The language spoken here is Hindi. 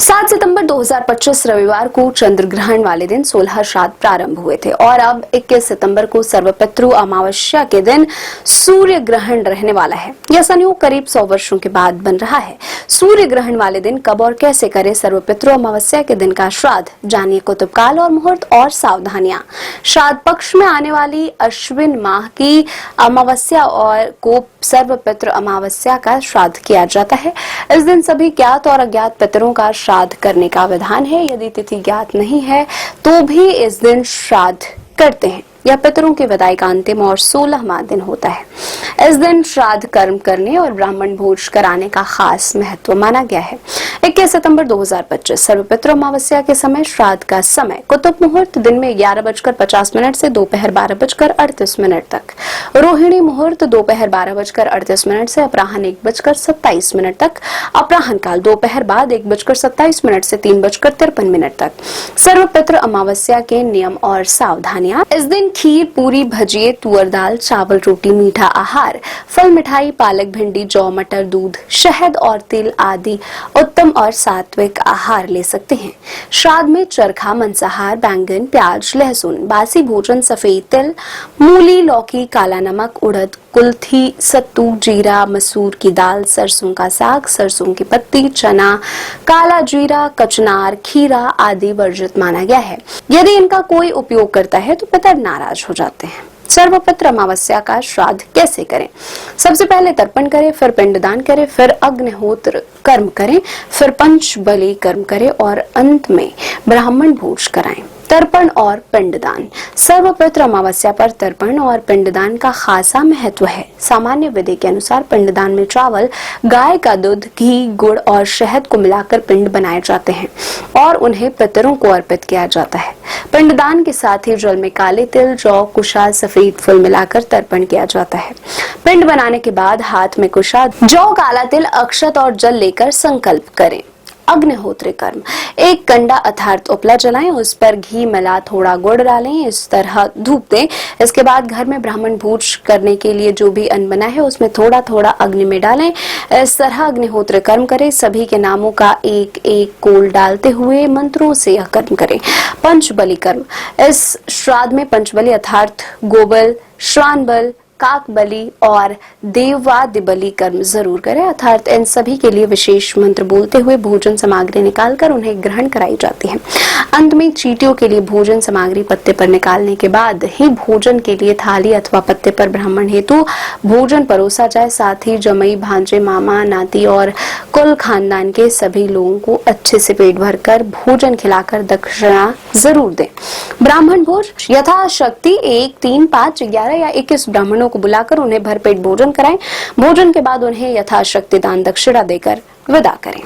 7 सितंबर 2025 रविवार को चंद्र ग्रहण वाले दिन 16 श्राद्ध प्रारंभ हुए थे और अब 21 सितंबर को सर्वपितृ अमावस्या के दिन सूर्य ग्रहण रहने वाला है। यह संयोग करीब 100 वर्षों के बाद बन रहा है। सूर्य ग्रहण वाले दिन कब और कैसे करें सर्वपितृ अमावस्या के दिन का श्राद्ध, जानिए कुतुबकाल और मुहूर्त और सावधानियां। श्राद्ध पक्ष में आने वाली अश्विन माह की अमावस्या और को सर्वपितृ अमावस्या का श्राद्ध किया जाता है। इस दिन सभी ज्ञात और अज्ञात पितरों का श्राद्ध करने का विधान है। यदि तिथि ज्ञात नहीं है तो भी इस दिन श्राद्ध करते हैं। यह पितरों की विदाई का अंतिम और 16वां दिन होता है। इस दिन श्राद्ध कर्म करने और ब्राह्मण भोज कराने का खास महत्व माना गया है। 21 सितंबर 2025 सर्वपितृ अमावस्या के समय श्राद्ध का समय कुतुब मुहूर्त दिन में 11:50 से दोपहर 12:38 तक, रोहिणी मुहूर्त दोपहर 12:38 से अपराह्न 1:27 तक, अपराह्न काल दोपहर बाद 1:27 से 3:53 तक। सर्वपितृ अमावस्या के नियम और सावधानियां। इस दिन खीर, पूरी, भजिए, तुअर दाल, चावल, रोटी, मीठा आहार, फल, मिठाई, पालक, भिंडी, जौ, मटर, दूध, शहद और तिल आदि उत्तम और सात्विक आहार ले सकते हैं। श्राद्ध में चरखा, मांसाहार, बैंगन, प्याज, लहसुन, बासी भोजन, सफेद तिल, मूली, लौकी, काला नमक, उड़द, कुल्थी, सत्तू, जीरा, मसूर की दाल, सरसों का साग, सरसों की पत्ती, चना, काला जीरा, कचनार, खीरा आदि वर्जित माना गया है। यदि इनका कोई उपयोग करता है तो पितर नाराज हो जाते हैं। सर्वपितृ अमावस्या का श्राद्ध कैसे करें? सबसे पहले तर्पण करें, फिर पिंडदान करें, फिर अग्निहोत्र कर्म करें, फिर पंच बलि कर्म करें और अंत में ब्राह्मण भोज कराएं। तर्पण और पिंडदान। सर्वपितृ अमावस्या पर तर्पण और पिंडदान का खासा महत्व है। सामान्य विधि के अनुसार पिंडदान में चावल, गाय का दूध, घी, गुड़ और शहद को मिलाकर पिंड बनाए जाते हैं और उन्हें पितरों को अर्पित किया जाता है। पिंडदान के साथ ही जल में काले तिल, जौ, कुशा, सफेद फूल मिलाकर तर्पण किया जाता है। पिंड बनाने के बाद हाथ में कुशा, जौ, काला तिल, अक्षत और जल लेकर संकल्प करें। अग्निहोत्र कर्म। एक कंडा अर्थात उपला जलाएं, उस पर घी मिला थोड़ा गुड़ डालें, इस तरह धूप दें। इसके बाद घर में ब्राह्मण भोज करने के लिए जो भी अन्न बना है उसमें थोड़ा थोड़ा अग्नि में डालें। इस तरह अग्निहोत्र कर्म करें। सभी के नामों का एक एक कोल डालते हुए मंत्रों से यह कर्म करें। पंचबलि कर्म। इस श्राद्ध में पंचबलि अर्थात गोबल, श्रान बल, काक बलि और देववाद्य बलि कर्म जरूर करें। अर्थात इन सभी के लिए विशेष मंत्र बोलते हुए भोजन सामग्री निकालकर उन्हें ग्रहण कराई जाती है। अंत में चींटियों के लिए भोजन सामग्री पत्ते पर निकालने के बाद ही भोजन के लिए थाली अथवा पत्ते पर ब्राह्मण हेतु भोजन परोसा जाए। साथ ही जमई, भांजे, मामा, नाती और कुल खानदान के सभी लोगों को अच्छे से पेट भरकर भोजन खिलाकर दक्षिणा जरूर दें। ब्राह्मण भोज यथाशक्ति 1, 3, 5, 11 या 21 ब्राह्मणों को बुलाकर उन्हें भरपेट भोजन कराएं। भोजन के बाद उन्हें यथाशक्ति दान दक्षिणा देकर विदा करें।